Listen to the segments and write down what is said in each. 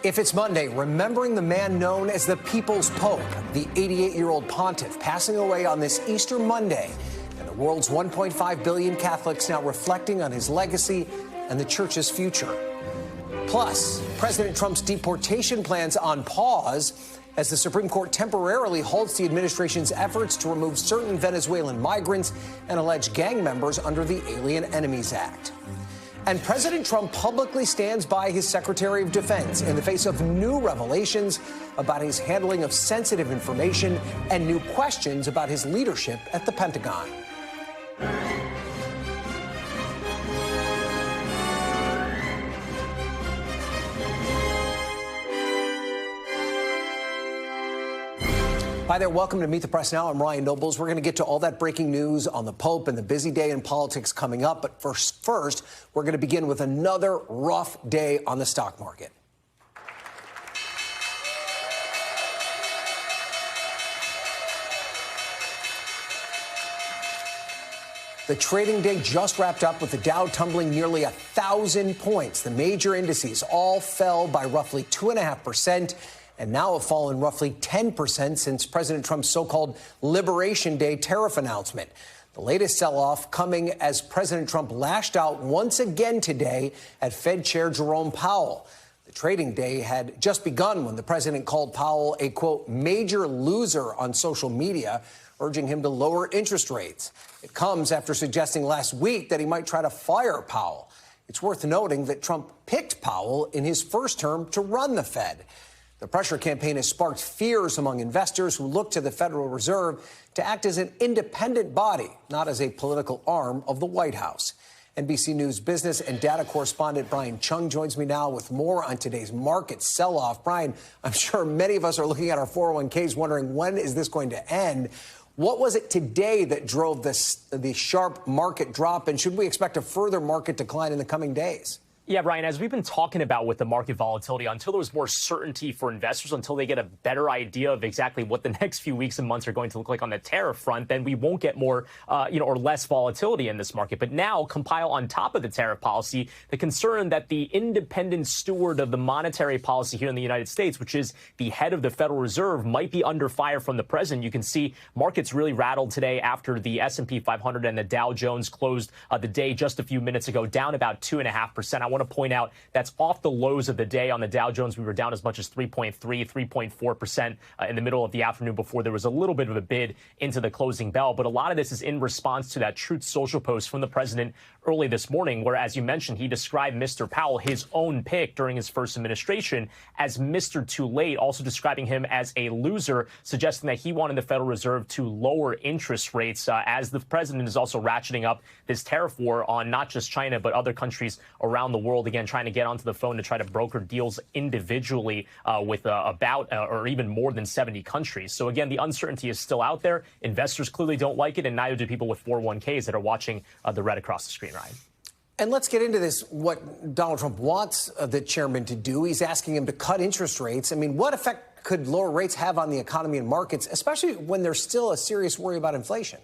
If it's Monday, remembering the man known as the People's Pope, the 88-year-old pontiff passing away on this Easter Monday, and the world's 1.5 billion Catholics now reflecting on his legacy and the church's future. Plus, President Trump's deportation plans on pause as the Supreme Court temporarily halts the administration's efforts to remove certain Venezuelan migrants and alleged gang members under the Alien Enemies Act. And President Trump publicly stands by his Secretary of Defense in the face of new revelations about his handling of sensitive information and new questions about his leadership at the Pentagon. Hi there. Welcome to Meet the Press Now. I'm Ryan Nobles. We're going to get to all that breaking news on the Pope and the busy day in politics coming up. But first, we're going to begin with another rough day on the stock market. The trading day just wrapped up with the Dow tumbling nearly 1,000 points. The major indices all fell by roughly 2.5%. And now have fallen roughly 10% since President Trump's so-called Liberation Day tariff announcement. The latest sell-off coming as President Trump lashed out once again today at Fed Chair Jerome Powell. The trading day had just begun when the president called Powell a, quote, major loser on social media, urging him to lower interest rates. It comes after suggesting last week that he might try to fire Powell. It's worth noting that Trump picked Powell in his first term to run the Fed. The pressure campaign has sparked fears among investors who look to the Federal Reserve to act as an independent body, not as a political arm of the White House. NBC News business and data correspondent Brian Chung joins me now with more on today's market sell-off. Brian, I'm sure many of us are looking at our 401ks wondering, when is this going to end? What was it today that drove the sharp market drop, and should we expect a further market decline in the coming days? Yeah, Ryan, as we've been talking about with the market volatility, until there's more certainty for investors, until they get a better idea of exactly what the next few weeks and months are going to look like on the tariff front, then we won't get more, or less volatility in this market. But now compile on top of the tariff policy the concern that the independent steward of the monetary policy here in the United States, which is the head of the Federal Reserve, might be under fire from the president. You can see markets really rattled today after the S&P 500 and the Dow Jones closed the day just a few minutes ago, down about 2.5%. I want to point out that's off the lows of the day. On the Dow Jones, we were down as much as 3.4% in the middle of the afternoon before there was a little bit of a bid into the closing bell. But a lot of this is in response to that Truth Social post from the president early this morning, where, as you mentioned, he described Mr. Powell, his own pick during his first administration, as Mr. Too Late, also describing him as a loser, suggesting that he wanted the Federal Reserve to lower interest rates as the president is also ratcheting up this tariff war on not just China, but other countries around the world, again, trying to get onto the phone to try to broker deals individually with or even more than 70 countries. So, again, the uncertainty is still out there. Investors clearly don't like it, and neither do people with 401ks that are watching the red across the screen, Ryan. And let's get into this, what Donald Trump wants the chairman to do. He's asking him to cut interest rates. I mean, what effect could lower rates have on the economy and markets, especially when there's still a serious worry about inflation?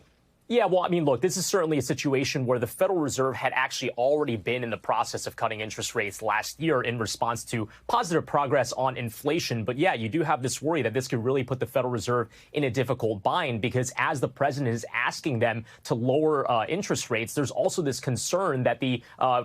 Yeah, well, I mean, look, this is certainly a situation where the Federal Reserve had actually already been in the process of cutting interest rates last year in response to positive progress on inflation. But yeah, you do have this worry that this could really put the Federal Reserve in a difficult bind, because as the president is asking them to lower interest rates, there's also this concern that the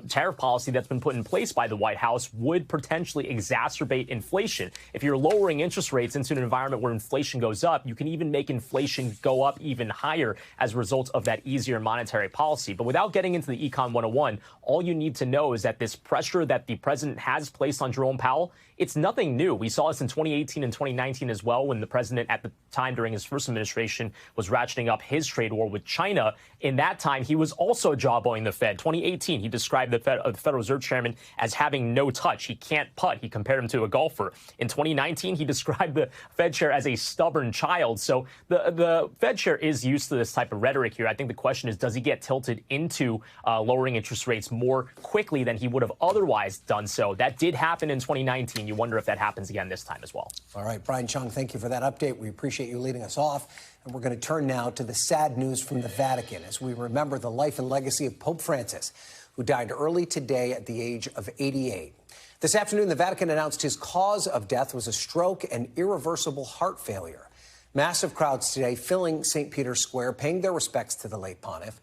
tariff policy that's been put in place by the White House would potentially exacerbate inflation. If you're lowering interest rates into an environment where inflation goes up, you can even make inflation go up even higher as a result of that easier monetary policy. But without getting into the Econ 101, all you need to know is that this pressure that the president has placed on Jerome Powell, it's nothing new. We saw this in 2018 and 2019 as well, when the president at the time during his first administration was ratcheting up his trade war with China. In that time, he was also jawboning the Fed. 2018, he described the Federal Reserve chairman as having no touch. He can't putt. He compared him to a golfer. In 2019, he described the Fed chair as a stubborn child. So the Fed chair is used to this type of rhetoric here. I think the question is, does he get tilted into lowering interest rates more quickly than he would have otherwise done so? That did happen in 2019. You wonder if that happens again this time as well. All right, Brian Chung, thank you for that update. We appreciate you leading us off. And we're going to turn now to the sad news from the Vatican as we remember the life and legacy of Pope Francis, who died early today at the age of 88. This afternoon, the Vatican announced his cause of death was a stroke and irreversible heart failure. Massive crowds today filling St. Peter's Square, paying their respects to the late pontiff.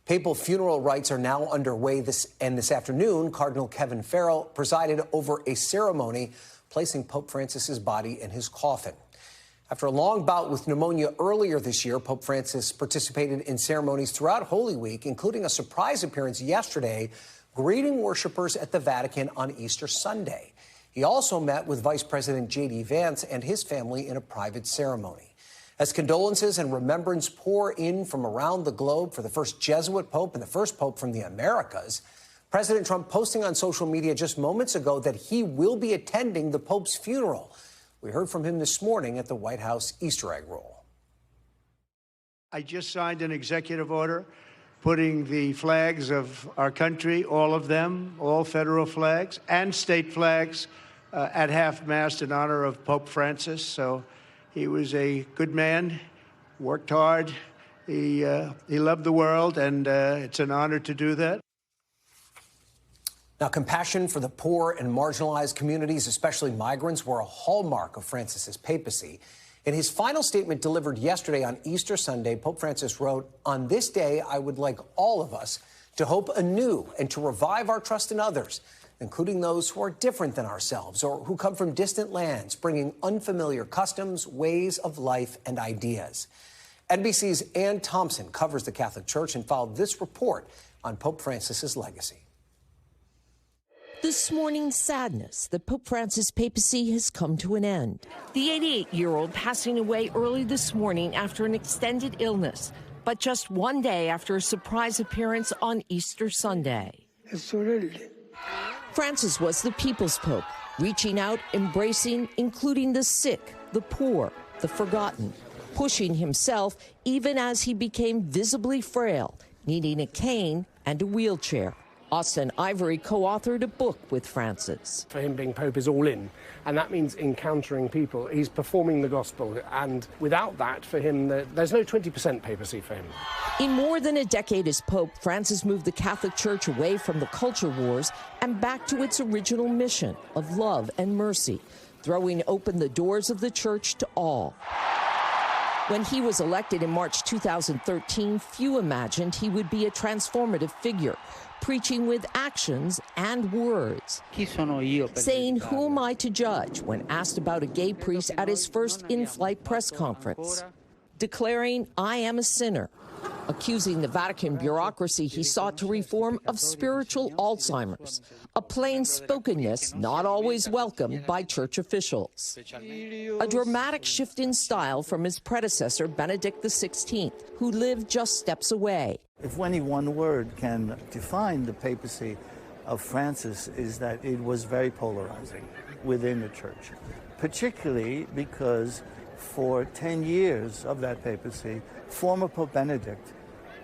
Papal funeral rites are now underway this afternoon, Cardinal Kevin Farrell presided over a ceremony placing Pope Francis's body in his coffin. After a long bout with pneumonia earlier this year, Pope Francis participated in ceremonies throughout Holy Week, including a surprise appearance yesterday, greeting worshipers at the Vatican on Easter Sunday. He also met with Vice President J.D. Vance and his family in a private ceremony. As condolences and remembrance pour in from around the globe for the first Jesuit pope and the first pope from the Americas, President Trump posting on social media just moments ago that he will be attending the Pope's funeral. We heard from him this morning at the White House Easter egg roll. I just signed an executive order putting the flags of our country, all of them, all federal flags and state flags, at half-mast in honor of Pope Francis. So he was a good man, worked hard, he loved the world, and it's an honor to do that. Now, compassion for the poor and marginalized communities, especially migrants, were a hallmark of Francis's papacy. In his final statement delivered yesterday on Easter Sunday, Pope Francis wrote, "On this day, I would like all of us to hope anew and to revive our trust in others, including those who are different than ourselves or who come from distant lands, bringing unfamiliar customs, ways of life, and ideas." NBC's Ann Thompson covers the Catholic Church and followed this report on Pope Francis's legacy. This morning's sadness that Pope Francis' papacy has come to an end. The 88-year-old passing away early this morning after an extended illness, but just one day after a surprise appearance on Easter Sunday. Francis was the people's pope, reaching out, embracing, including the sick, the poor, the forgotten, pushing himself even as he became visibly frail, needing a cane and a wheelchair. Austin Ivory co-authored a book with Francis. For him, being Pope is all in, and that means encountering people. He's performing the gospel, and without that, for him, there's no 20% papacy for him. In more than a decade as Pope, Francis moved the Catholic Church away from the culture wars and back to its original mission of love and mercy, throwing open the doors of the Church to all. When he was elected in March 2013, few imagined he would be a transformative figure, preaching with actions and words, saying, "Who am I to judge?" when asked about a gay priest at his first in-flight press conference, declaring, "I am a sinner," accusing the Vatican bureaucracy he sought to reform of spiritual Alzheimer's, a plain-spokenness not always welcomed by church officials. A dramatic shift in style from his predecessor, Benedict XVI, who lived just steps away. If any one word can define the papacy of Francis, is that it was very polarizing within the church, particularly because for 10 years of that papacy, former Pope Benedict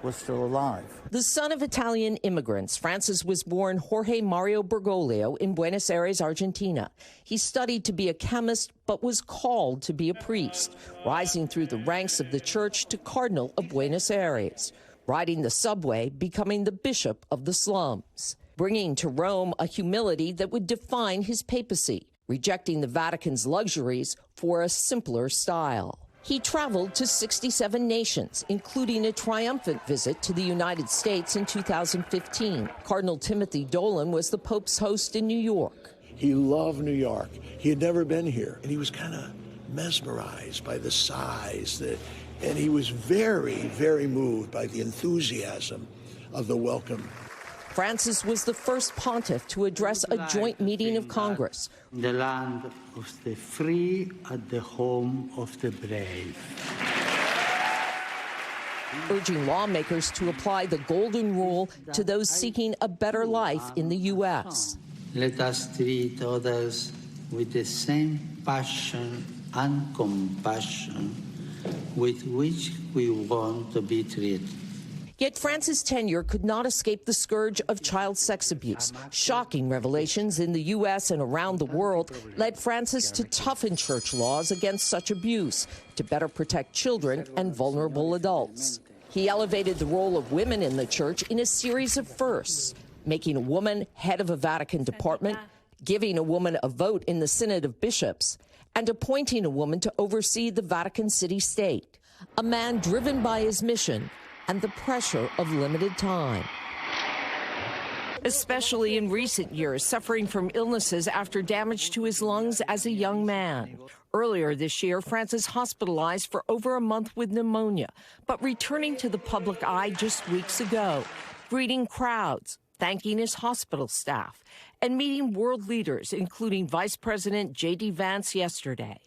was still alive. The son of Italian immigrants, Francis was born Jorge Mario Bergoglio in Buenos Aires, Argentina. He studied to be a chemist, but was called to be a priest, rising through the ranks of the church to Cardinal of Buenos Aires, riding the subway, becoming the bishop of the slums, bringing to Rome a humility that would define his papacy, rejecting the Vatican's luxuries for a simpler style. He traveled to 67 nations, including a triumphant visit to the United States in 2015. Cardinal Timothy Dolan was the Pope's host in New York. He loved New York. He had never been here, and he was kind of mesmerized by the size, and he was very, very moved by the enthusiasm of the welcome. Francis was the first pontiff to address a joint meeting of Congress. The land of the free and the home of the brave. Urging lawmakers to apply the golden rule to those seeking a better life in the U.S. Let us treat others with the same passion and compassion with which we want to be treated. Yet Francis' tenure could not escape the scourge of child sex abuse. Shocking revelations in the U.S. and around the world led Francis to toughen church laws against such abuse to better protect children and vulnerable adults. He elevated the role of women in the church in a series of firsts, making a woman head of a Vatican department, giving a woman a vote in the Synod of Bishops, and appointing a woman to oversee the Vatican city-state. A man driven by his mission and the pressure of limited time. Especially in recent years, suffering from illnesses after damage to his lungs as a young man. Earlier this year, Francis hospitalized for over a month with pneumonia, but returning to the public eye just weeks ago, greeting crowds, thanking his hospital staff, and meeting world leaders, including Vice President J.D. Vance yesterday.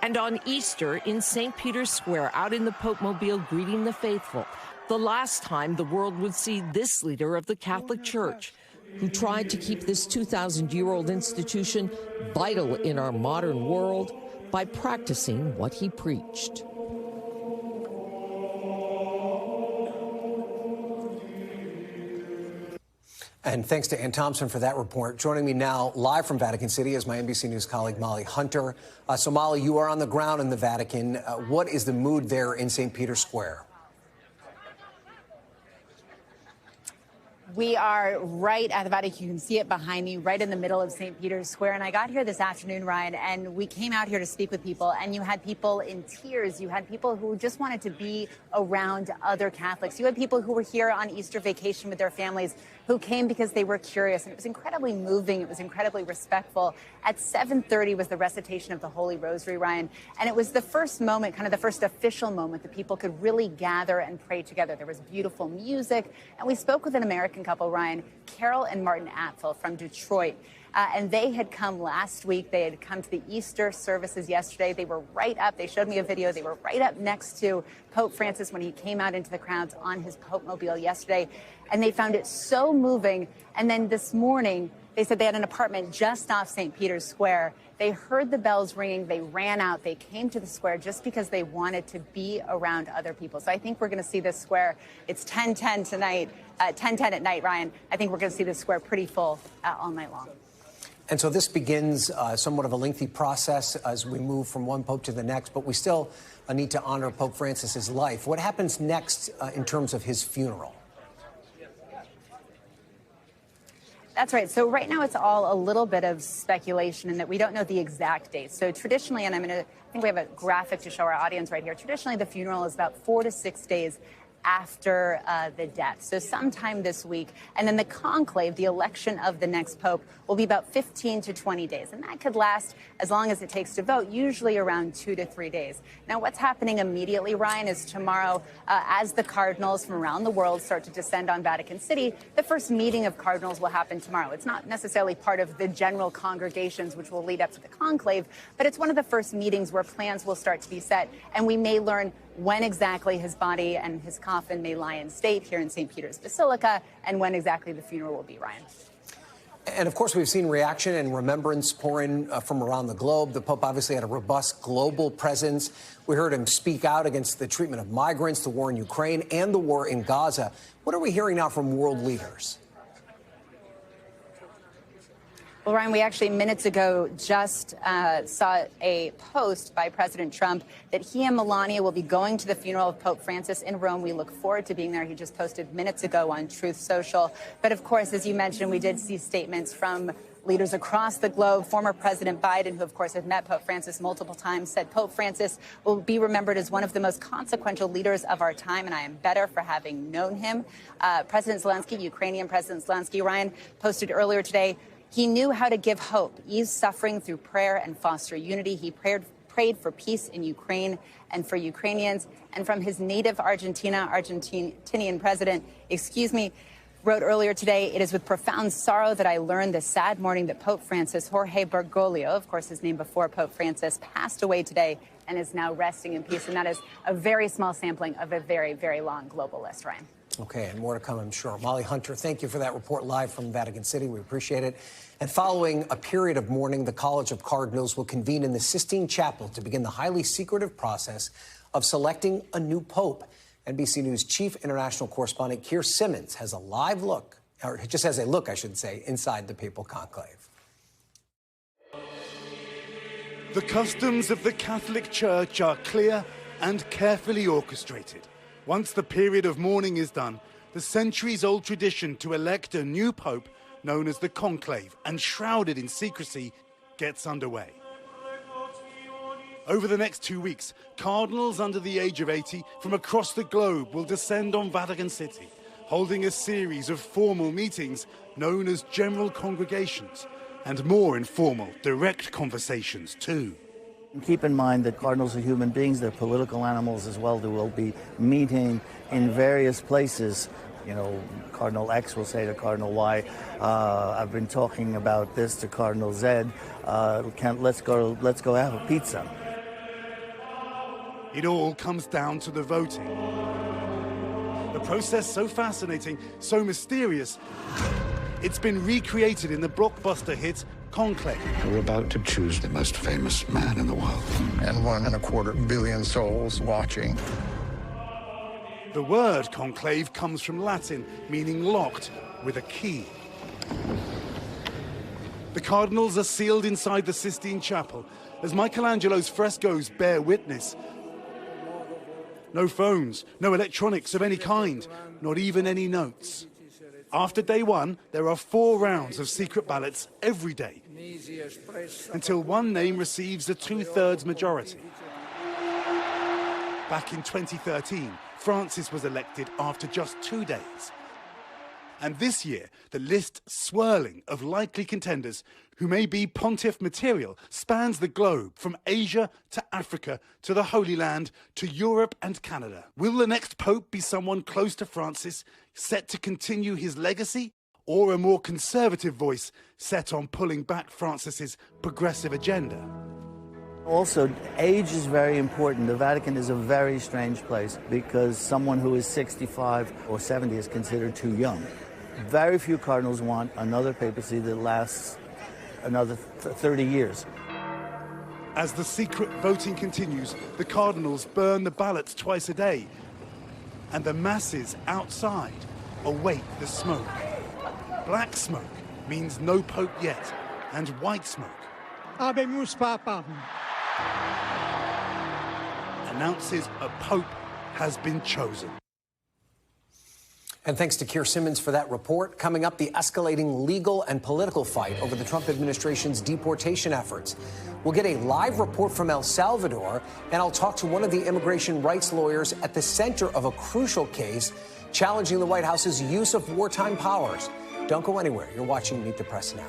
And on Easter in St. Peter's Square, out in the Pope Mobile greeting the faithful, the last time the world would see this leader of the Catholic Church, who tried to keep this 2,000-year-old institution vital in our modern world by practicing what he preached. And thanks to Ann Thompson for that report. Joining me now live from Vatican City is my NBC News colleague, Molly Hunter. So, Molly, you are on the ground in the Vatican. What is the mood there in St. Peter's Square? We are right at the Vatican. You can see it behind me, right in the middle of St. Peter's Square. And I got here this afternoon, Ryan, and we came out here to speak with people. And you had people in tears. You had people who just wanted to be around other Catholics. You had people who were here on Easter vacation with their families who came because they were curious. And it was incredibly moving. It was incredibly respectful. At 7:30 was the recitation of the Holy Rosary, Ryan. And it was the first moment, kind of the first official moment that people could really gather and pray together. There was beautiful music. And we spoke with an American couple, Ryan, Carol and Martin Apfel from Detroit. And they had come last week. They had come to the Easter services yesterday. They were right up. They showed me a video. They were right up next to Pope Francis when he came out into the crowds on his Pope Mobile yesterday. And they found it so moving. And then this morning, they said they had an apartment just off St. Peter's Square. They heard the bells ringing. They ran out. They came to the square just because they wanted to be around other people. So I think we're going to see this square. It's 10:10 tonight, 10:10 at night, Ryan. I think we're going to see this square pretty full all night long. And so this begins somewhat of a lengthy process as we move from one pope to the next, but we still need to honor Pope Francis's life. What happens next in terms of his funeral? That's right. So right now it's all a little bit of speculation in that we don't know the exact date. So traditionally, and I think we have a graphic to show our audience right here. Traditionally, the funeral is about 4 to 6 days after the death. So sometime this week. And then the conclave, the election of the next pope, will be about 15 to 20 days. And that could last as long as it takes to vote, usually around 2 to 3 days. Now, what's happening immediately, Ryan, is tomorrow, as the cardinals from around the world start to descend on Vatican City, the first meeting of cardinals will happen tomorrow. It's not necessarily part of the general congregations, which will lead up to the conclave, but it's one of the first meetings where plans will start to be set. And we may learn when exactly his body and his coffin may lie in state here in St. Peter's Basilica, and when exactly the funeral will be, Ryan. And of course, we've seen reaction and remembrance pour in from around the globe. The Pope obviously had a robust global presence. We heard him speak out against the treatment of migrants, the war in Ukraine, and the war in Gaza. What are we hearing now from world leaders? Well, Ryan, we actually minutes ago just saw a post by President Trump that he and Melania will be going to the funeral of Pope Francis in Rome. We look forward to being there. He just posted minutes ago on Truth Social. But of course, as you mentioned, we did see statements from leaders across the globe. Former President Biden, who of course had met Pope Francis multiple times, said Pope Francis will be remembered as one of the most consequential leaders of our time, and I am better for having known him. President Zelensky, Ukrainian President Zelensky, Ryan, posted earlier today, he knew how to give hope, ease suffering through prayer, and foster unity. He prayed for peace in Ukraine and for Ukrainians. And from his native Argentinian president, wrote earlier today, it is with profound sorrow that I learned the sad morning that Pope Francis, Jorge Bergoglio, of course his name before Pope Francis, passed away today and is now resting in peace. And that is a very small sampling of a very, very long global list, Ryan. Okay, and more to come, I'm sure. Molly Hunter, thank you for that report live from Vatican City. We appreciate it. And following a period of mourning, the College of Cardinals will convene in the Sistine Chapel to begin the highly secretive process of selecting a new pope. NBC News chief international correspondent Keir Simmons has a live look, or just has a look, I should say, inside the papal conclave. The customs of the Catholic Church are clear and carefully orchestrated. Once the period of mourning is done, the centuries-old tradition to elect a new pope, known as the conclave and shrouded in secrecy, gets underway. Over the next 2 weeks, cardinals under the age of 80 from across the globe will descend on Vatican City, holding a series of formal meetings known as general congregations, and more informal, direct conversations too. Keep in mind that cardinals are human beings, they're political animals as well. They will be meeting in various places. You know, Cardinal X will say to Cardinal Y, I've been talking about this to Cardinal Z, let's go have a pizza. It all comes down to the voting. The process so fascinating, so mysterious, it's been recreated in the blockbuster hit Conclave. We're about to choose the most famous man in the world. And 1.25 billion souls watching. The word conclave comes from Latin, meaning locked, with a key. The cardinals are sealed inside the Sistine Chapel, as Michelangelo's frescoes bear witness. No phones, no electronics of any kind, not even any notes. After day one, there are 4 rounds of secret ballots every day, until one name receives a 2/3 majority. Back in 2013, Francis was elected after just 2 days. And this year, the list swirling of likely contenders who may be pontiff material spans the globe from Asia to Africa to the Holy Land to Europe and Canada. Will the next pope be someone close to Francis, set to continue his legacy, or a more conservative voice set on pulling back Francis's progressive agenda? Also, age is very important. The Vatican is a very strange place because someone who is 65 or 70 is considered too young. Very few cardinals want another papacy that lasts another 30 years. As the secret voting continues, the cardinals burn the ballots twice a day, and the masses outside await the smoke. Black smoke means no pope yet, and white smoke Habemus Papam announces a pope has been chosen. And thanks to Keir Simmons for that report. Coming up, the escalating legal and political fight over the Trump administration's deportation efforts. We'll get a live report from El Salvador, and I'll talk to one of the immigration rights lawyers at the center of a crucial case challenging the White House's use of wartime powers. Don't go anywhere. You're watching Meet the Press Now.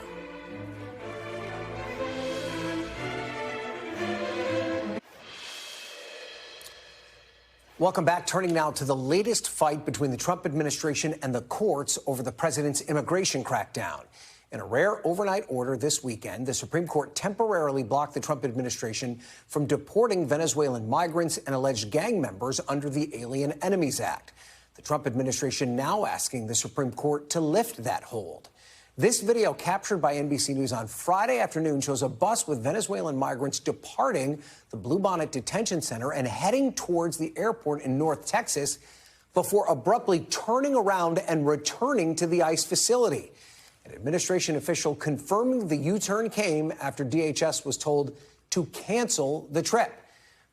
Welcome back. Turning now to the latest fight between the Trump administration and the courts over the president's immigration crackdown. In a rare overnight order this weekend, the Supreme Court temporarily blocked the Trump administration from deporting Venezuelan migrants and alleged gang members under the Alien Enemies Act. The Trump administration now asking the Supreme Court to lift that hold. This video captured by NBC News on Friday afternoon shows a bus with Venezuelan migrants departing the Bluebonnet Detention Center and heading towards the airport in North Texas before abruptly turning around and returning to the ICE facility. An administration official confirming the U-turn came after DHS was told to cancel the trip,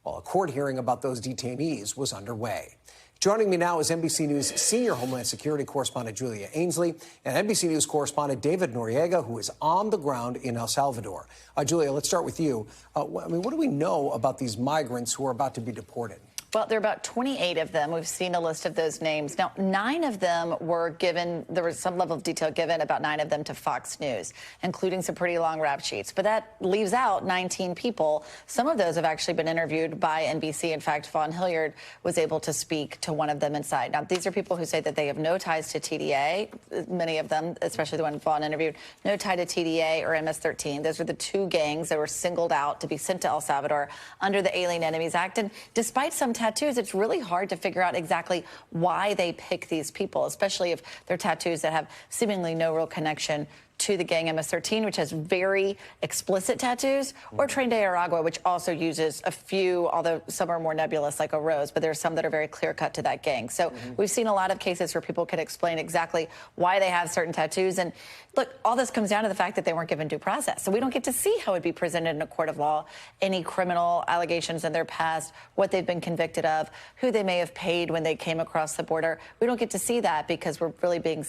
while a court hearing about those detainees was underway. Joining me now is NBC News senior Homeland Security correspondent Julia Ainsley and NBC News correspondent David Noriega, who is on the ground in El Salvador. Julia, let's start with you. What do we know about these migrants who are about to be deported? Well, there are about 28 of them. We've seen a list of those names. Now, 9 of them were given, there was some level of detail given about 9 of them to Fox News, including some pretty long rap sheets. But that leaves out 19 people. Some of those have actually been interviewed by NBC. In fact, Vaughn Hilliard was able to speak to one of them inside. Now, these are people who say that they have no ties to TDA. Many of them, especially the one Vaughn interviewed, no tie to TDA or MS-13. Those are the 2 gangs that were singled out to be sent to El Salvador under the Alien Enemies Act. And despite some tattoos, it's really hard to figure out exactly why they pick these people, especially if they're tattoos that have seemingly no real connection to the gang MS-13, which has very explicit tattoos, or Tren de Aragua, which also uses a few, although some are more nebulous, like a rose, but there's some that are very clear-cut to that gang. So we've seen a lot of cases where people can explain exactly why they have certain tattoos. And look, all this comes down to the fact that they weren't given due process. So we don't get to see how it'd be presented in a court of law, any criminal allegations in their past, what they've been convicted of, who they may have paid when they came across the border. We don't get to see that because we're really being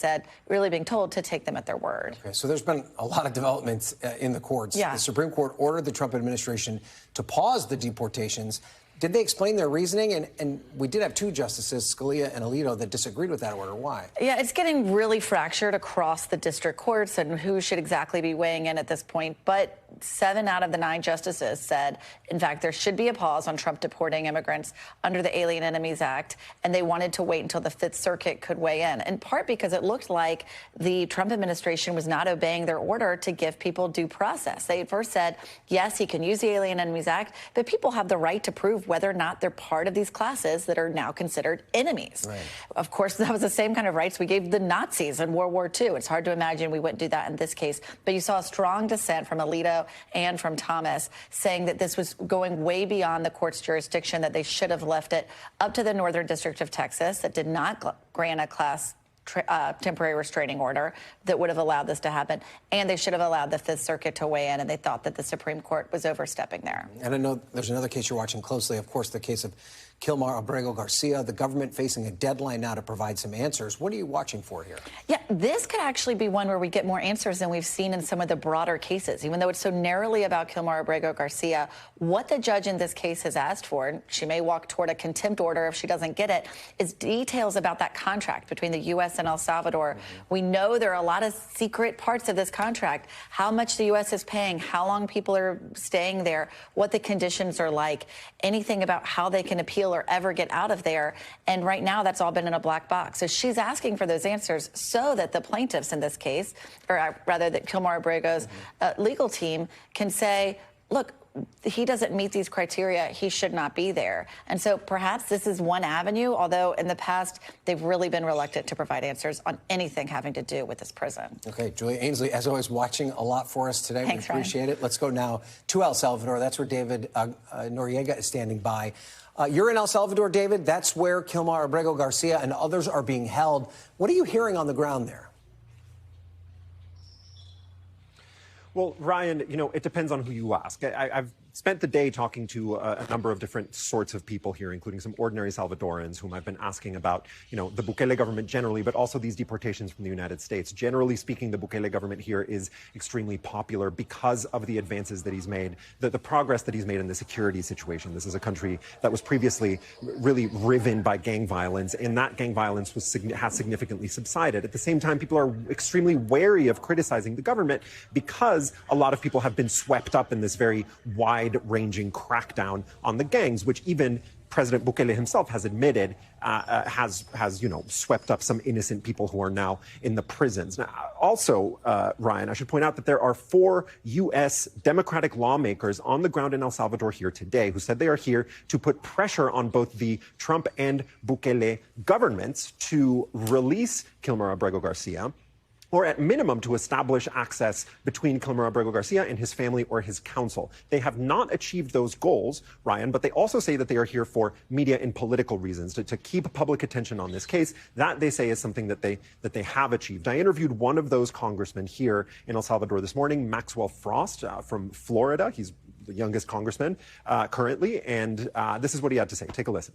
told to take them at their word. Okay, so there's been a lot of developments in the courts. Yeah. The Supreme Court ordered the Trump administration to pause the deportations. Did they explain their reasoning? And we did have two justices, Scalia and Alito, that disagreed with that order. Why? Yeah, it's getting really fractured across the district courts and who should exactly be weighing in at this point. But 7 out of the 9 justices said, in fact, there should be a pause on Trump deporting immigrants under the Alien Enemies Act. And they wanted to wait until the Fifth Circuit could weigh in part because it looked like the Trump administration was not obeying their order to give people due process. They first said, yes, he can use the Alien Enemies Act, but people have the right to prove whether or not they're part of these classes that are now considered enemies. Right. Of course, that was the same kind of rights we gave the Nazis in World War II. It's hard to imagine we wouldn't do that in this case. But you saw a strong dissent from Alito and from Thomas saying that this was going way beyond the court's jurisdiction, that they should have left it up to the Northern District of Texas that did not grant a class temporary restraining order that would have allowed this to happen. And they should have allowed the Fifth Circuit to weigh in. And they thought that the Supreme Court was overstepping there. And I know there's another case you're watching closely, of course, the case of Kilmar Abrego Garcia, the government facing a deadline now to provide some answers. What are you watching for here? Yeah, this could actually be one where we get more answers than we've seen in some of the broader cases. Even though it's so narrowly about Kilmar Abrego Garcia, what the judge in this case has asked for, and she may walk toward a contempt order if she doesn't get it, is details about that contract between the U.S. and El Salvador. We know there are a lot of secret parts of this contract, how much the U.S. is paying, how long people are staying there, what the conditions are like, anything about how they can appeal or ever get out of there. And right now, that's all been in a black box. So she's asking for those answers so that the plaintiffs in this case, or rather that Kilmar Abrego's legal team can say, look, he doesn't meet these criteria. He should not be there. And so perhaps this is one avenue, although in the past, they've really been reluctant to provide answers on anything having to do with this prison. Okay, Julia Ainsley, as always, watching a lot for us today. Thanks, we appreciate it. Let's go now to El Salvador. That's where David Noriega is standing by. You're in El Salvador, David. That's where Kilmar Abrego Garcia and others are being held. What are you hearing on the ground there? Well, Ryan, it depends on who you ask. I've spent the day talking to a number of different sorts of people here, including some ordinary Salvadorans whom I've been asking about, the Bukele government generally, but also these deportations from the United States. Generally speaking, the Bukele government here is extremely popular because of the advances that he's made, the progress that he's made in the security situation. This is a country that was previously really riven by gang violence, and that gang violence has significantly subsided. At the same time, people are extremely wary of criticizing the government because a lot of people have been swept up in this very wide-ranging crackdown on the gangs, which even President Bukele himself has admitted has swept up some innocent people who are now in the prisons. Now, also, Ryan, I should point out that there are 4 U.S. Democratic lawmakers on the ground in El Salvador here today who said they are here to put pressure on both the Trump and Bukele governments to release Kilmar Abrego Garcia, or at minimum to establish access between Kilmar Abrego Garcia and his family or his counsel. They have not achieved those goals, Ryan, but they also say that they are here for media and political reasons, to keep public attention on this case. That, they say, is something that they have achieved. I interviewed one of those congressmen here in El Salvador this morning, Maxwell Frost from Florida. He's the youngest congressman currently, and this is what he had to say. Take a listen.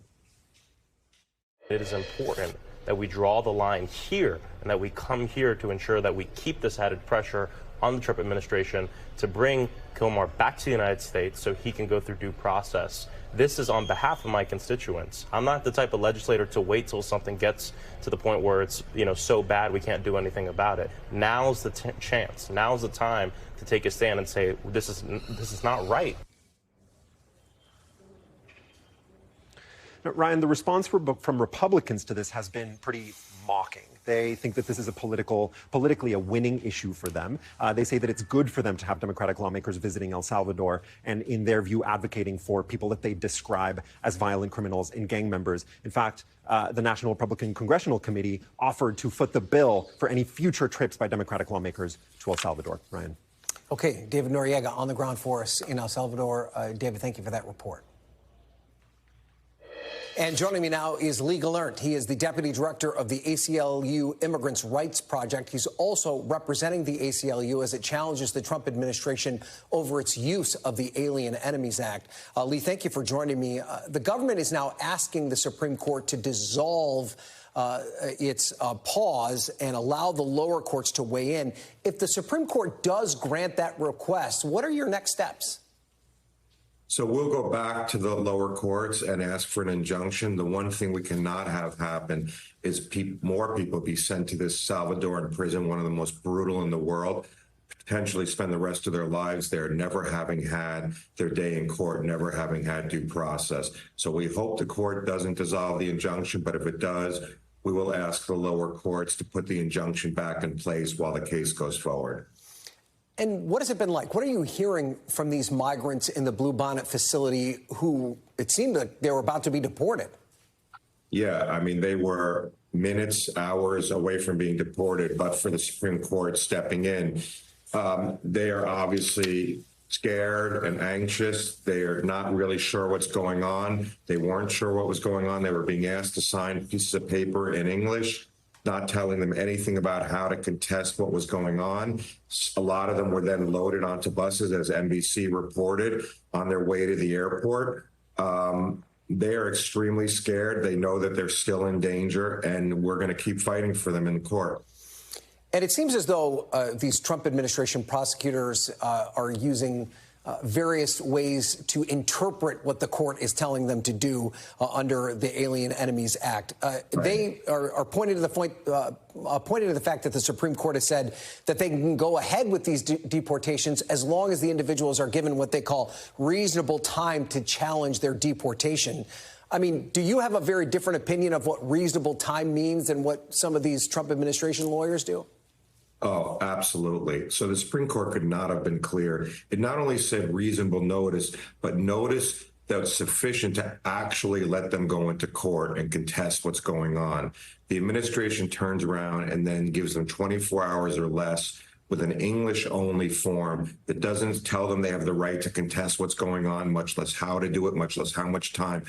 It is important that we draw the line here and that we come here to ensure that we keep this added pressure on the Trump administration to bring Kilmar back to the United States so he can go through due process. This is on behalf of my constituents. I'm not the type of legislator to wait till something gets to the point where it's so bad we can't do anything about it. Now's the chance. Now's the time to take a stand and say this is not right. Ryan, the response from Republicans to this has been pretty mocking. They think that this is politically a winning issue for them. They say that it's good for them to have Democratic lawmakers visiting El Salvador and, in their view, advocating for people that they describe as violent criminals and gang members. In fact, the National Republican Congressional Committee offered to foot the bill for any future trips by Democratic lawmakers to El Salvador. Ryan. Okay, David Noriega on the ground for us in El Salvador. David, thank you for that report. And joining me now is Lee Gallant. He is the deputy director of the ACLU Immigrants' Rights Project. He's also representing the ACLU as it challenges the Trump administration over its use of the Alien Enemies Act. Lee, thank you for joining me. The government is now asking the Supreme Court to dissolve its pause and allow the lower courts to weigh in. If the Supreme Court does grant that request, what are your next steps? So we'll go back to the lower courts and ask for an injunction. The one thing we cannot have happen is more people be sent to this Salvadoran prison, one of the most brutal in the world, potentially spend the rest of their lives there, never having had their day in court, never having had due process. So we hope the court doesn't dissolve the injunction, but if it does, we will ask the lower courts to put the injunction back in place while the case goes forward. And what has it been like? What are you hearing from these migrants in the Bluebonnet facility who it seemed like they were about to be deported? Yeah, I mean, they were minutes, hours away from being deported, but for the Supreme Court stepping in. They are obviously scared and anxious. They are not really sure what's going on. They weren't sure what was going on. They were being asked to sign pieces of paper in English, not telling them anything about how to contest what was going on. A lot of them were then loaded onto buses, as NBC reported, on their way to the airport. They are extremely scared. They know that they're still in danger, and we're going to keep fighting for them in court. And it seems as though these Trump administration prosecutors are using various ways to interpret what the court is telling them to do under the Alien Enemies Act. Right. They are pointing to the fact that the Supreme Court has said that they can go ahead with these deportations as long as the individuals are given what they call reasonable time to challenge their deportation. I mean, do you have a very different opinion of what reasonable time means than what some of these Trump administration lawyers do? Oh, absolutely. So the Supreme Court could not have been clear. It not only said reasonable notice, but notice that's sufficient to actually let them go into court and contest what's going on. The administration turns around and then gives them 24 hours or less with an English-only form that doesn't tell them they have the right to contest what's going on, much less how to do it, much less how much time.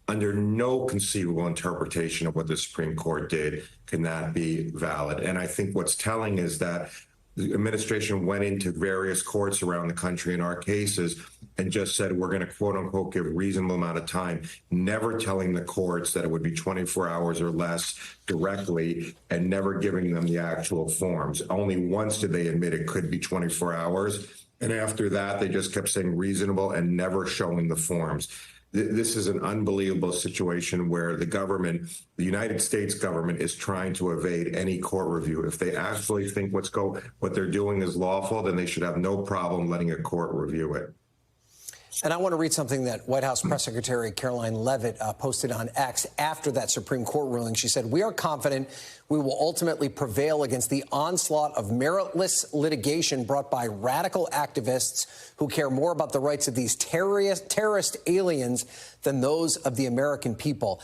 Under no conceivable interpretation of what the Supreme Court did can that be valid. And I think what's telling is that the administration went into various courts around the country in our cases and just said, we're going to, quote unquote, give a reasonable amount of time, never telling the courts that it would be 24 hours or less directly, and never giving them the actual forms. Only once did they admit it could be 24 hours. And after that, they just kept saying reasonable and never showing the forms. This is an unbelievable situation where the government, the United States government, is trying to evade any court review. If they actually think what they're doing is lawful, then they should have no problem letting a court review it. And I want to read something that White House Press Secretary Caroline Leavitt posted on X after that Supreme Court ruling. She said, "We are confident we will ultimately prevail against the onslaught of meritless litigation brought by radical activists who care more about the rights of these terrorist aliens than those of the American people."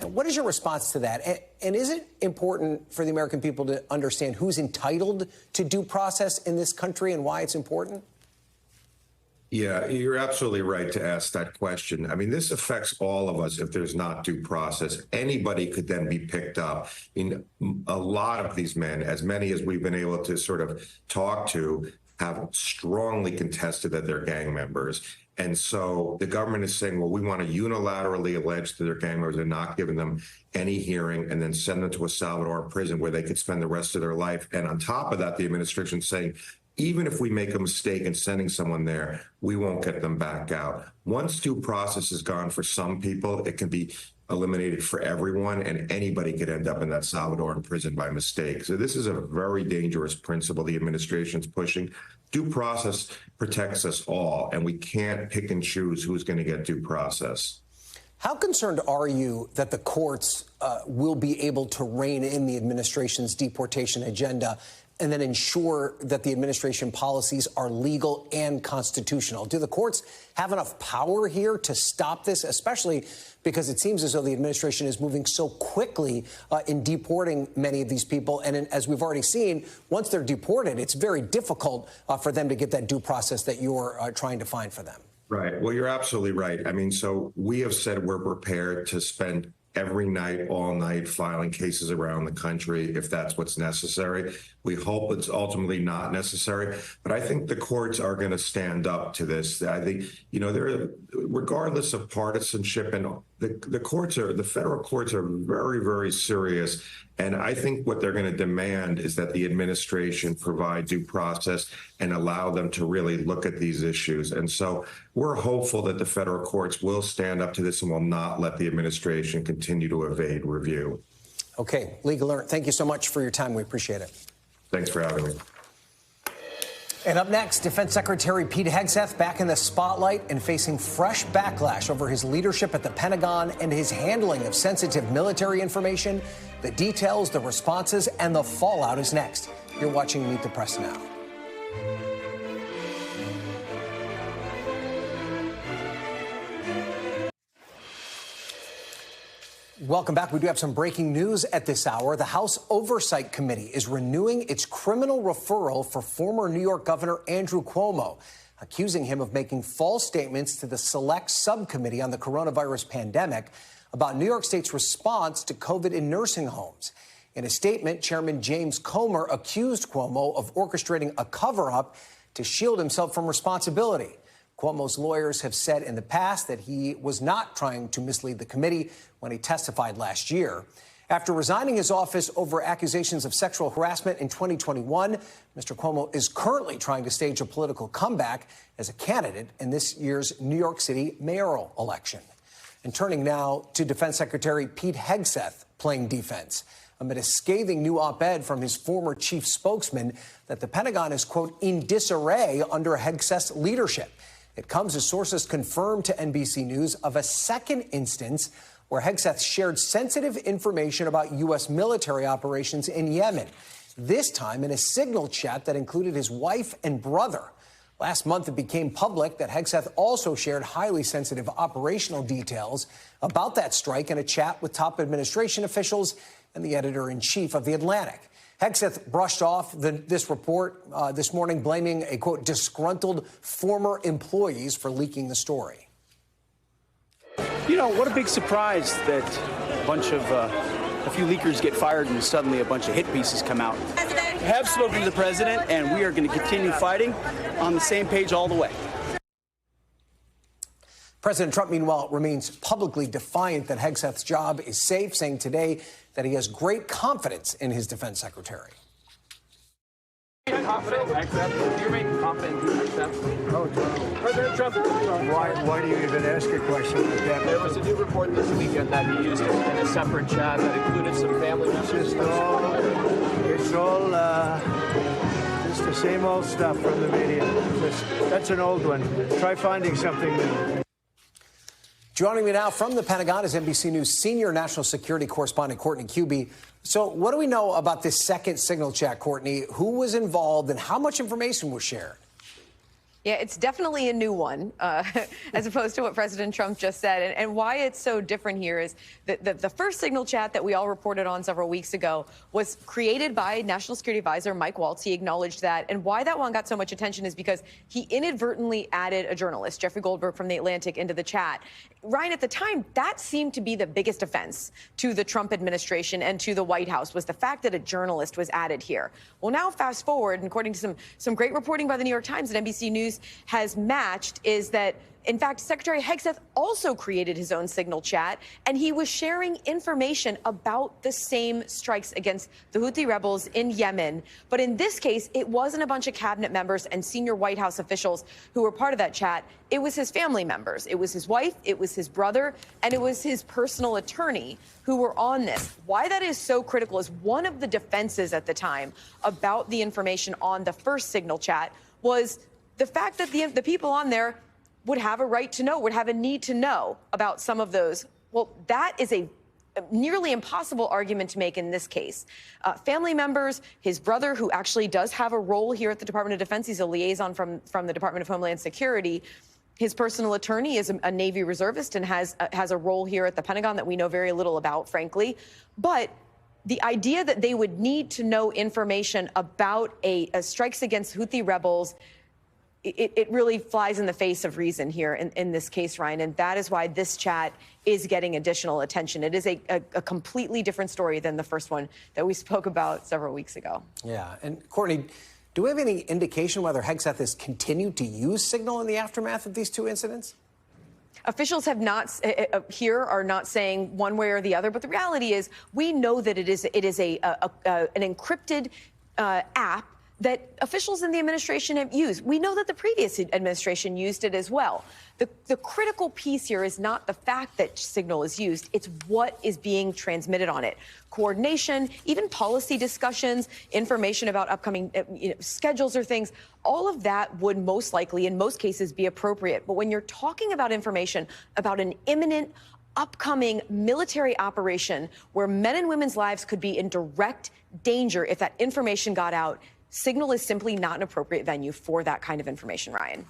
What is your response to that? And is it important for the American people to understand who's entitled to due process in this country and why it's important? Yeah, you're absolutely right to ask that question. I mean, this affects all of us if there's not due process. Anybody could then be picked up. I mean, a lot of these men, as many as we've been able to sort of talk to, have strongly contested that they're gang members. And so the government is saying, well, we want to unilaterally allege that they're gang members and not giving them any hearing and then send them to a Salvador prison where they could spend the rest of their life. And on top of that, the administration is saying, even if we make a mistake in sending someone there, we won't get them back out. Once due process is gone for some people, it can be eliminated for everyone, and anybody could end up in that Salvadoran prison by mistake. So this is a very dangerous principle the administration's pushing. Due process protects us all, and we can't pick and choose who's going to get due process. How concerned are you that the courts will be able to rein in the administration's deportation agenda and then ensure that the administration policies are legal and constitutional? Do the courts have enough power here to stop this, especially because it seems as though the administration is moving so quickly in deporting many of these people? And as we've already seen, once they're deported, it's very difficult for them to get that due process that you're trying to find for them. Right. Well, you're absolutely right. I mean, so we have said we're prepared to spend every night, all night, filing cases around the country if that's what's necessary. We hope it's ultimately not necessary, but I think the courts are going to stand up to this. I think, regardless of partisanship, and the federal courts are very, very serious. And I think what they're going to demand is that the administration provide due process and allow them to really look at these issues. And so we're hopeful that the federal courts will stand up to this and will not let the administration continue to evade review. Okay, Legal Alert, thank you so much for your time. We appreciate it. Thanks for having me. And up next, Defense Secretary Pete Hegseth back in the spotlight and facing fresh backlash over his leadership at the Pentagon and his handling of sensitive military information. The details, the responses, and the fallout is next. You're watching Meet the Press Now. Welcome back. We do have some breaking news at this hour. The House Oversight Committee is renewing its criminal referral for former New York Governor Andrew Cuomo, accusing him of making false statements to the Select Subcommittee on the coronavirus pandemic about New York State's response to COVID in nursing homes. In a statement, Chairman James Comer accused Cuomo of orchestrating a cover-up to shield himself from responsibility. Cuomo's lawyers have said in the past that he was not trying to mislead the committee when he testified last year. After resigning his office over accusations of sexual harassment in 2021, Mr. Cuomo is currently trying to stage a political comeback as a candidate in this year's New York City mayoral election. And turning now to Defense Secretary Pete Hegseth playing defense amid a scathing new op-ed from his former chief spokesman that the Pentagon is, quote, in disarray under Hegseth's leadership. It comes as sources confirm to NBC News of a second instance where Hegseth shared sensitive information about U.S. military operations in Yemen, this time in a signal chat that included his wife and brother. Last month, it became public that Hegseth also shared highly sensitive operational details about that strike in a chat with top administration officials and the editor-in-chief of The Atlantic. Hegseth brushed off this report this morning, blaming a, quote, disgruntled former employees for leaking the story. You know, what a big surprise that a few leakers get fired and suddenly a bunch of hit pieces come out. I have spoken to the president, and we are going to continue fighting on the same page all the way. President Trump, meanwhile, remains publicly defiant that Hegseth's job is safe, saying today that he has great confidence in his defense secretary. Confident, Hegseth? Do you remain confident in Hegseth? Oh, President Trump. Why do you even ask a question like that? There was a new report this weekend that he used in a separate chat that included some family members. It's all just the same old stuff from the media. That's an old one. Try finding something new. Joining me now from the Pentagon is NBC News senior national security correspondent Courtney Kube. So what do we know about this second signal chat, Courtney? Who was involved and how much information was shared? Yeah, it's definitely a new one, as opposed to what President Trump just said. And why it's so different here is that the first signal chat that we all reported on several weeks ago was created by National Security Advisor Mike Waltz. He acknowledged that. And why that one got so much attention is because he inadvertently added a journalist, Jeffrey Goldberg from The Atlantic, into the chat. Ryan, at the time, that seemed to be the biggest offense to the Trump administration and to the White House, was the fact that a journalist was added here. Well, now fast forward, and according to some great reporting by the New York Times that NBC News has matched, is that, in fact, Secretary Hegseth also created his own signal chat, and he was sharing information about the same strikes against the Houthi rebels in Yemen. But in this case, it wasn't a bunch of cabinet members and senior White House officials who were part of that chat. It was his family members. It was his wife, it was his brother, and it was his personal attorney who were on this. Why that is so critical is one of the defenses at the time about the information on the first signal chat was the fact that the people on there would have a right to know, would have a need to know about some of those. Well, that is a nearly impossible argument to make in this case. Family members, his brother, who actually does have a role here at the Department of Defense, he's a liaison from the Department of Homeland Security. His personal attorney is a Navy reservist and has a role here at the Pentagon that we know very little about, frankly. But the idea that they would need to know information about a strikes against Houthi rebels, it really flies in the face of reason here in this case, Ryan. And that is why this chat is getting additional attention. It is a completely different story than the first one that we spoke about several weeks ago. Yeah. And Courtney, do we have any indication whether Hegseth has continued to use signal in the aftermath of these two incidents? Officials have not are not saying one way or the other, but the reality is we know that it is an encrypted app that officials in the administration have used. We know that the previous administration used it as well. The critical piece here is not the fact that signal is used, it's what is being transmitted on it. Coordination, even policy discussions, information about upcoming schedules or things, all of that would most likely, in most cases, be appropriate. But when you're talking about information about an imminent, upcoming military operation where men and women's lives could be in direct danger if that information got out, signal is simply not an appropriate venue for that kind of information, Ryan.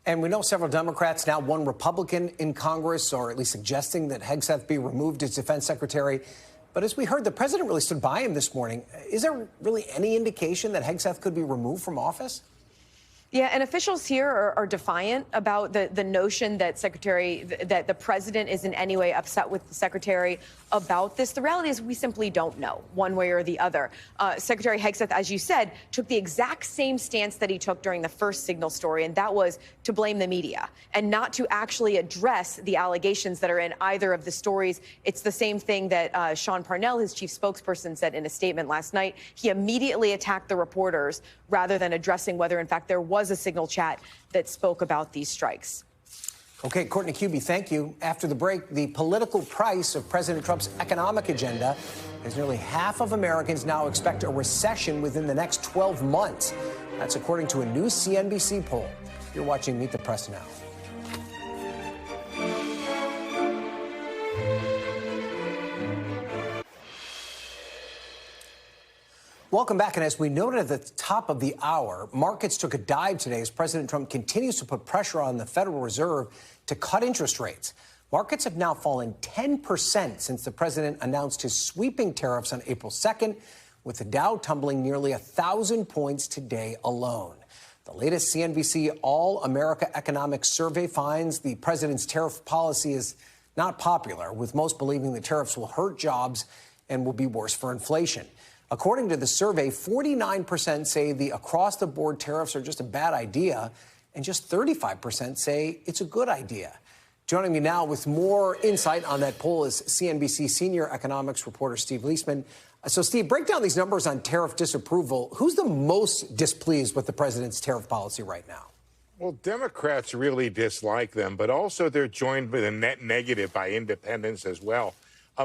And we know several Democrats, now one Republican in Congress, are at least suggesting that Hegseth be removed as defense secretary. But as we heard, the president really stood by him this morning. Is there really any indication that Hegseth could be removed from office? Yeah, and officials here are defiant about the notion that the president is in any way upset with the secretary about this. The reality is we simply don't know one way or the other. Secretary Hegseth, as you said, took the exact same stance that he took during the first Signal story, and that was to blame the media and not to actually address the allegations that are in either of the stories. It's the same thing that Sean Parnell, his chief spokesperson, said in a statement last night. He immediately attacked the reporters rather than addressing whether, in fact, there was a Signal chat that spoke about these strikes. Okay, Courtney Kube, thank you. After the break, the political price of President Trump's economic agenda, as nearly half of Americans now expect a recession within the next 12 months. That's according to a new CNBC poll. You're watching Meet the Press now. Welcome back. And as we noted at the top of the hour, markets took a dive today as President Trump continues to put pressure on the Federal Reserve to cut interest rates. Markets have now fallen 10% since the president announced his sweeping tariffs on April 2nd, with the Dow tumbling nearly 1,000 points today alone. The latest CNBC All-America Economic Survey finds the president's tariff policy is not popular, with most believing the tariffs will hurt jobs and will be worse for inflation. According to the survey, 49% say the across-the-board tariffs are just a bad idea, and just 35% say it's a good idea. Joining me now with more insight on that poll is CNBC senior economics reporter Steve Leisman. So, Steve, break down these numbers on tariff disapproval. Who's the most displeased with the president's tariff policy right now? Well, Democrats really dislike them, but also they're joined with a net negative by independents as well.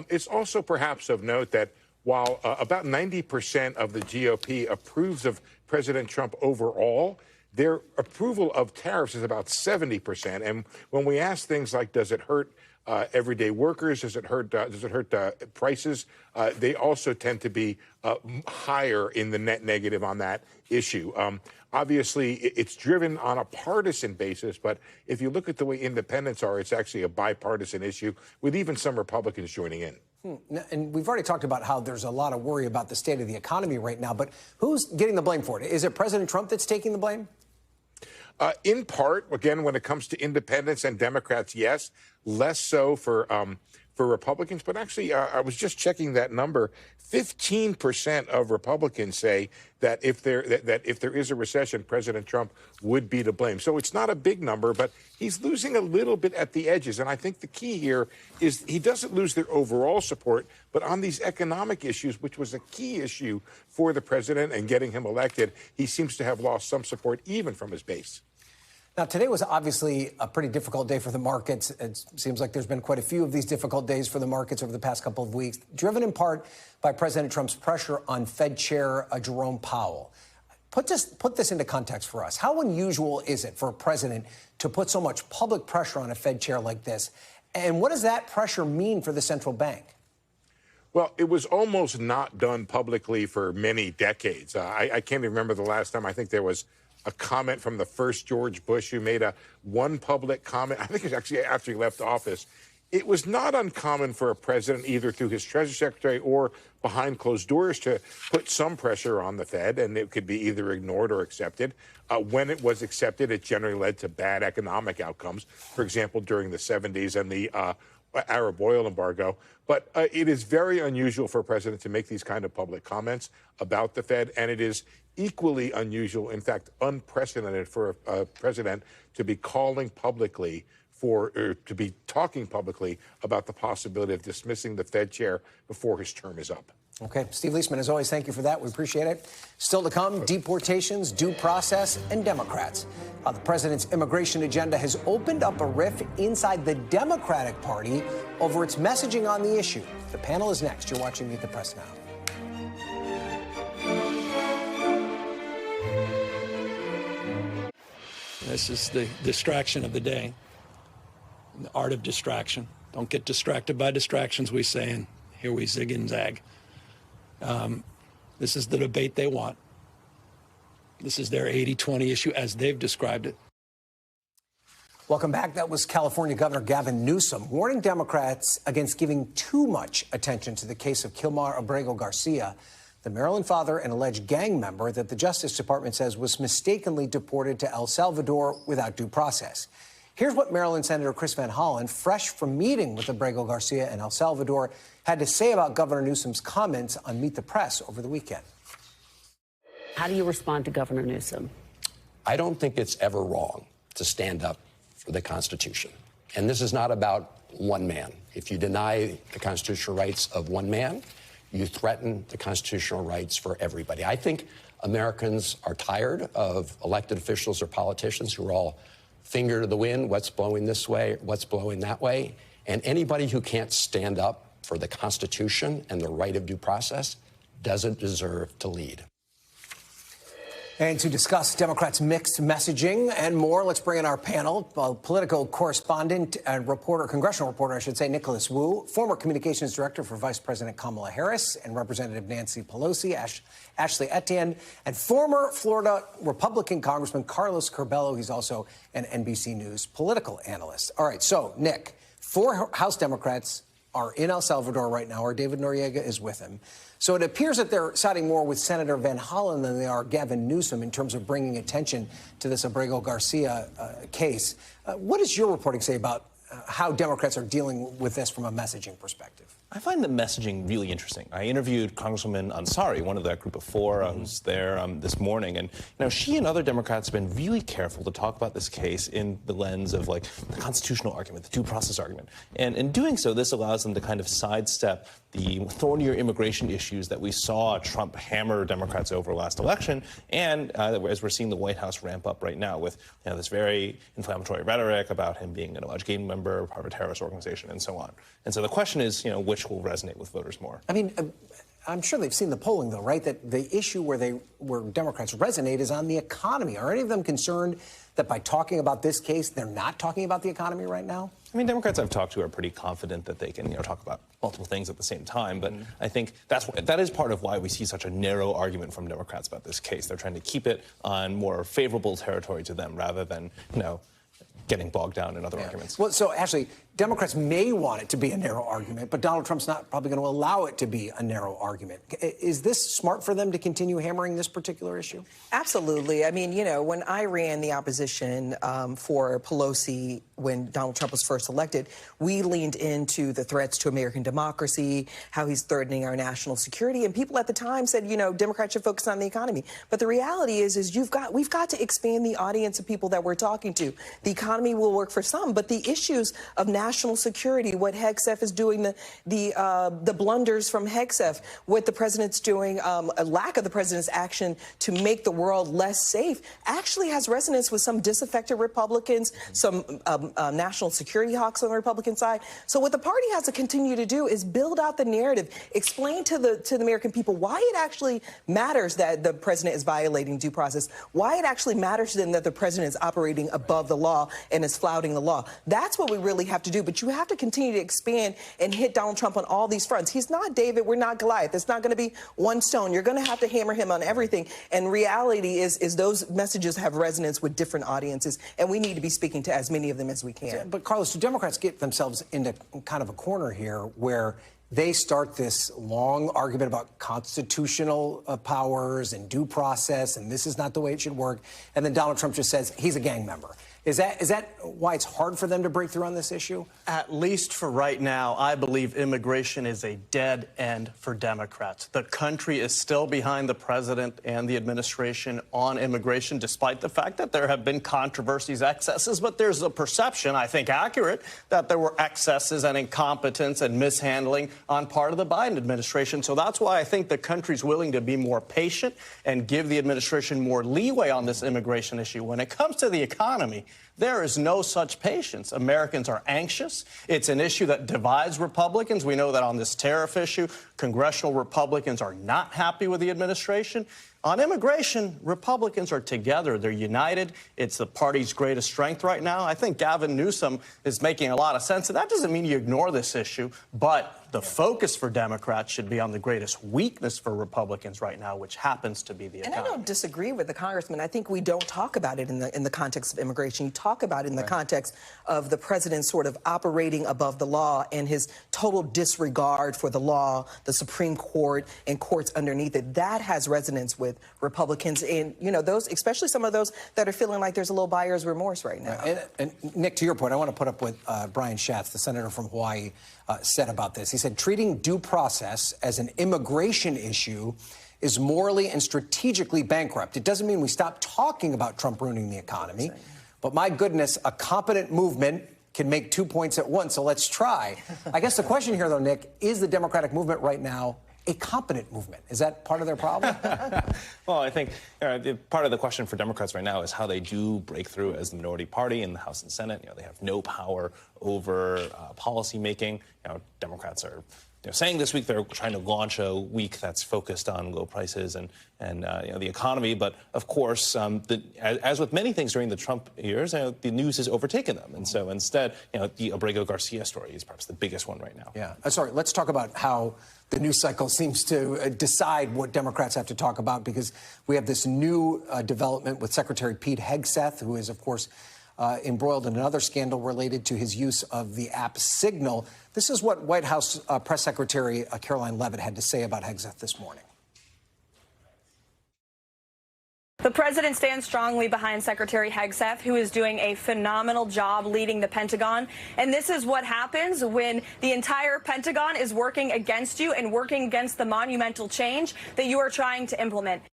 It's also perhaps of note that while about 90% of the GOP approves of President Trump overall, their approval of tariffs is about 70%. And when we ask things like, does it hurt everyday workers? Does it hurt prices? They also tend to be higher in the net negative on that issue. Obviously, it's driven on a partisan basis, but if you look at the way independents are, it's actually a bipartisan issue, with even some Republicans joining in. And we've already talked about how there's a lot of worry about the state of the economy right now, but who's getting the blame for it? Is it President Trump that's taking the blame? In part, again, when it comes to independents and Democrats, yes. Less so for Republicans. But actually, I was just checking that number. 15% of Republicans say that if there is a recession, President Trump would be to blame. So it's not a big number, but he's losing a little bit at the edges. And I think the key here is he doesn't lose their overall support, but on these economic issues, which was a key issue for the president and getting him elected, he seems to have lost some support even from his base. Now, today was obviously a pretty difficult day for the markets. It seems like there's been quite a few of these difficult days for the markets over the past couple of weeks, driven in part by President Trump's pressure on Fed Chair Jerome Powell. Put this into context for us. How unusual is it for a president to put so much public pressure on a Fed chair like this? And what does that pressure mean for the central bank? Well, it was almost not done publicly for many decades. I can't even remember the last time. I think there was a comment from the first George Bush who made one public comment. I think it was actually after he left office. It was not uncommon for a president, either through his Treasury Secretary or behind closed doors, to put some pressure on the Fed, and it could be either ignored or accepted. When it was accepted, it generally led to bad economic outcomes. For example, during the 70s and the Arab oil embargo. But it is very unusual for a president to make these kind of public comments about the Fed, and it is equally unusual, in fact, unprecedented for a president to be calling publicly to be talking publicly about the possibility of dismissing the Fed chair before his term is up. Okay. Steve Leisman, as always, thank you for that. We appreciate it. Still to come, deportations, due process, and Democrats. The president's immigration agenda has opened up a rift inside the Democratic Party over its messaging on the issue. The panel is next. You're watching Meet the Press Now. This is the distraction of the day. The art of distraction. Don't get distracted by distractions, we say, and here we zig and zag. This is the debate they want. This is their 80-20 issue as they've described it. Welcome back. That was California Governor Gavin Newsom warning Democrats against giving too much attention to the case of Kilmar Abrego Garcia, the Maryland father and alleged gang member that the Justice Department says was mistakenly deported to El Salvador without due process. Here's what Maryland Senator Chris Van Hollen, fresh from meeting with Abrego Garcia in El Salvador, had to say about Governor Newsom's comments on Meet the Press over the weekend. How do you respond to Governor Newsom? I don't think it's ever wrong to stand up for the Constitution. And this is not about one man. If you deny the constitutional rights of one man, you threaten the constitutional rights for everybody. I think Americans are tired of elected officials or politicians who are all finger to the wind, what's blowing this way, what's blowing that way. And anybody who can't stand up for the Constitution and the right of due process doesn't deserve to lead. And to discuss Democrats' mixed messaging and more, let's bring in our panel, political correspondent and congressional reporter, I should say, Nicholas Wu, former communications director for Vice President Kamala Harris and Representative Nancy Pelosi, Ashley Etienne, and former Florida Republican Congressman Carlos Curbelo. He's also an NBC News political analyst. All right, so, Nick, 4 House Democrats are in El Salvador right now, or David Noriega is with him. So it appears that they're siding more with Senator Van Hollen than they are Gavin Newsom in terms of bringing attention to this Abrego Garcia case. What does your reporting say about how Democrats are dealing with this from a messaging perspective? I find the messaging really interesting. I interviewed Congresswoman Ansari, one of that group of 4 who's there this morning. And, she and other Democrats have been really careful to talk about this case in the lens of, like, the constitutional argument, the due process argument. And in doing so, this allows them to kind of sidestep the thornier immigration issues that we saw Trump hammer Democrats over last election, and as we're seeing the White House ramp up right now with this very inflammatory rhetoric about him being an alleged gang member, part of a terrorist organization, and so on. And so the question is, which will resonate with voters more? I mean, I'm sure they've seen the polling, though, right? That the issue where Democrats resonate is on the economy. Are any of them concerned that by talking about this case, they're not talking about the economy right now? I mean, Democrats I've talked to are pretty confident that they can, talk about multiple things at the same time. But I think that is part of why we see such a narrow argument from Democrats about this case. They're trying to keep it on more favorable territory to them rather than, getting bogged down in other arguments. Well, so actually, Democrats may want it to be a narrow argument, but Donald Trump's not probably going to allow it to be a narrow argument. Is this smart for them to continue hammering this particular issue? Absolutely. I mean, when I ran the opposition for Pelosi when Donald Trump was first elected, we leaned into the threats to American democracy, how he's threatening our national security, and people at the time said, Democrats should focus on the economy. But the reality is we've got to expand the audience of people that we're talking to. The economy will work for some, but the issues of national security, what Hegseth is doing, the blunders from Hegseth, what the president's doing, a lack of the president's action to make the world less safe, actually has resonance with some disaffected Republicans, some national security hawks on the Republican side. So what the party has to continue to do is build out the narrative, explain to the American people why it actually matters that the president is violating due process, why it actually matters to them that the president is operating above the law and is flouting the law. That's what we really have to do. But you have to continue to expand and hit Donald Trump on all these fronts. He's not David. We're not Goliath. It's not going to be one stone. You're going to have to hammer him on everything. And reality is those messages have resonance with different audiences, and we need to be speaking to as many of them as we can. But, Carlos, do Democrats get themselves into kind of a corner here where they start this long argument about constitutional powers and due process, and this is not the way it should work, and then Donald Trump just says he's a gang member? Is that why it's hard for them to break through on this issue? At least for right now, I believe immigration is a dead end for Democrats. The country is still behind the president and the administration on immigration, despite the fact that there have been controversies, excesses. But there's a perception, I think accurate, that there were excesses and incompetence and mishandling on part of the Biden administration. So that's why I think the country's willing to be more patient and give the administration more leeway on this immigration issue. When it comes to the economy, there is no such patience. Americans are anxious. It's an issue that divides Republicans. We know that on this tariff issue, congressional Republicans are not happy with the administration. On immigration, Republicans are together. They're united. It's the party's greatest strength right now. I think Gavin Newsom is making a lot of sense. And that doesn't mean you ignore this issue, but the focus for Democrats should be on the greatest weakness for Republicans right now, which happens to be the economy. And I don't disagree with the congressman. I think we don't talk about it in the context of immigration. You talk about it in the context of the president sort of operating above the law and his total disregard for the law, the Supreme Court, and courts underneath it. That has resonance with Republicans, and those, especially some of those that are feeling like there's a little buyer's remorse right now. And Nick, to your point, I want to put up what Brian Schatz, the senator from Hawaii, said about this. He said treating due process as an immigration issue is morally and strategically bankrupt. It doesn't mean we stop talking about Trump ruining the economy, but my goodness, a competent movement can make 2 points at once, so let's try. I guess the question here, though, Nick, is the Democratic movement right now a competent movement? Is that part of their problem? Well, I think part of the question for Democrats right now is how they do break through as the minority party in the House and Senate. They have no power over policy making. Democrats are saying this week they're trying to launch a week that's focused on low prices and the economy. But of course, as with many things during the Trump years, the news has overtaken them. And so instead, the Abrego Garcia story is perhaps the biggest one right now. Yeah. Sorry, let's talk about how the news cycle seems to decide what Democrats have to talk about, because we have this new development with Secretary Pete Hegseth, who is, of course, embroiled in another scandal related to his use of the app Signal. This is what White House Press Secretary Caroline Leavitt had to say about Hegseth this morning. The president stands strongly behind Secretary Hegseth, who is doing a phenomenal job leading the Pentagon. And this is what happens when the entire Pentagon is working against you and working against the monumental change that you are trying to implement.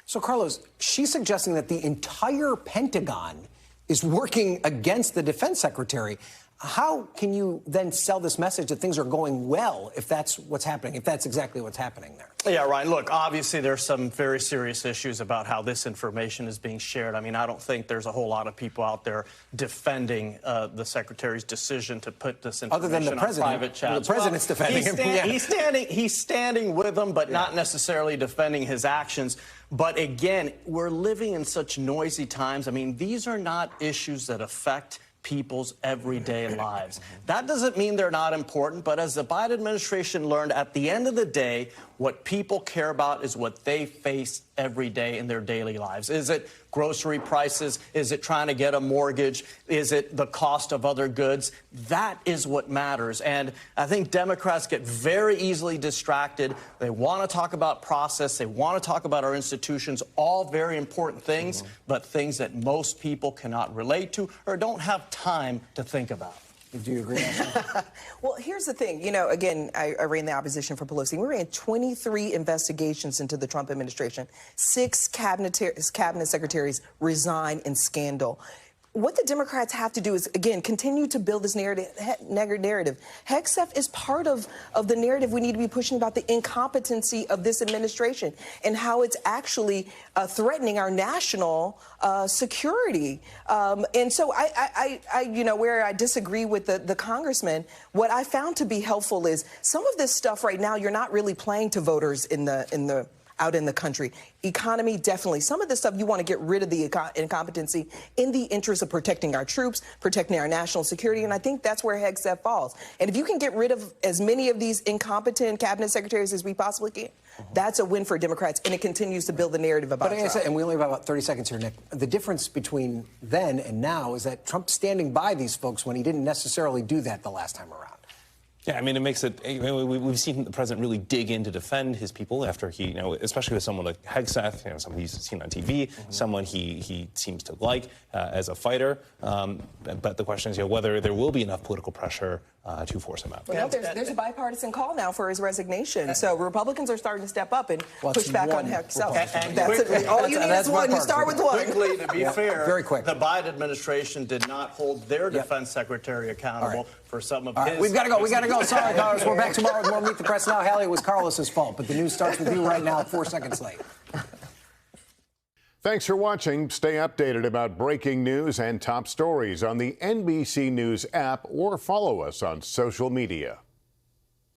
So, Carlos, she's suggesting that the entire Pentagon is working against the defense secretary. How can you then sell this message that things are going well if that's what's happening, if that's exactly what's happening there? Yeah, Ryan, look, obviously there's some very serious issues about how this information is being shared. I mean, I don't think there's a whole lot of people out there defending the secretary's decision to put this information other than the president, on private chats. The president's defending him. He's standing with them, but not necessarily defending his actions. But again, we're living in such noisy times. I mean, these are not issues that affect people's everyday lives. That doesn't mean they're not important, but as the Biden administration learned, at the end of the day, what people care about is what they face every day in their daily lives. Is it grocery prices? Is it trying to get a mortgage? Is it the cost of other goods? That is what matters. And I think Democrats get very easily distracted. They want to talk about process. They want to talk about our institutions, all very important things, but things that most people cannot relate to or don't have time to think about. Do you agree? Well, here's the thing. Again, I ran the opposition for Pelosi. We ran 23 investigations into the Trump administration. 6 cabinet secretaries resigned in scandal. what the Democrats have to do is, again, continue to build this narrative. Hegseth is part of the narrative we need to be pushing about the incompetency of this administration and how it's actually threatening our national security. And so where I disagree with the congressman, what I found to be helpful is some of this stuff right now you're not really playing to voters out in the country. Economy, definitely. Some of this stuff you want to get rid of the incompetency in the interest of protecting our troops, protecting our national security, and I think that's where Hegseth falls. And if you can get rid of as many of these incompetent cabinet secretaries as we possibly can, that's a win for Democrats, and it continues to build the narrative about Trump. And we only have about 30 seconds here, Nick. The difference between then and now is that Trump's standing by these folks when he didn't necessarily do that the last time around. Yeah, I mean, it makes it. We've seen the president really dig in to defend his people after he, especially with someone like Hegseth, someone he's seen on TV, someone he seems to like as a fighter. But the question is, whether there will be enough political pressure to force him out. Well, there's a bipartisan call now for his resignation. So Republicans are starting to step up and push back on Hegseth. All you need is one. You start with one. Quickly, to be fair, very quick. The Biden administration did not hold their defense secretary accountable for some of his. We've got to go. Sorry, Carlos. We're back tomorrow with more Meet the Press Now. Hallie, it was Carlos's fault, but the news starts with you right now, 4 seconds late. Thanks for watching. Stay updated about breaking news and top stories on the NBC News app or follow us on social media.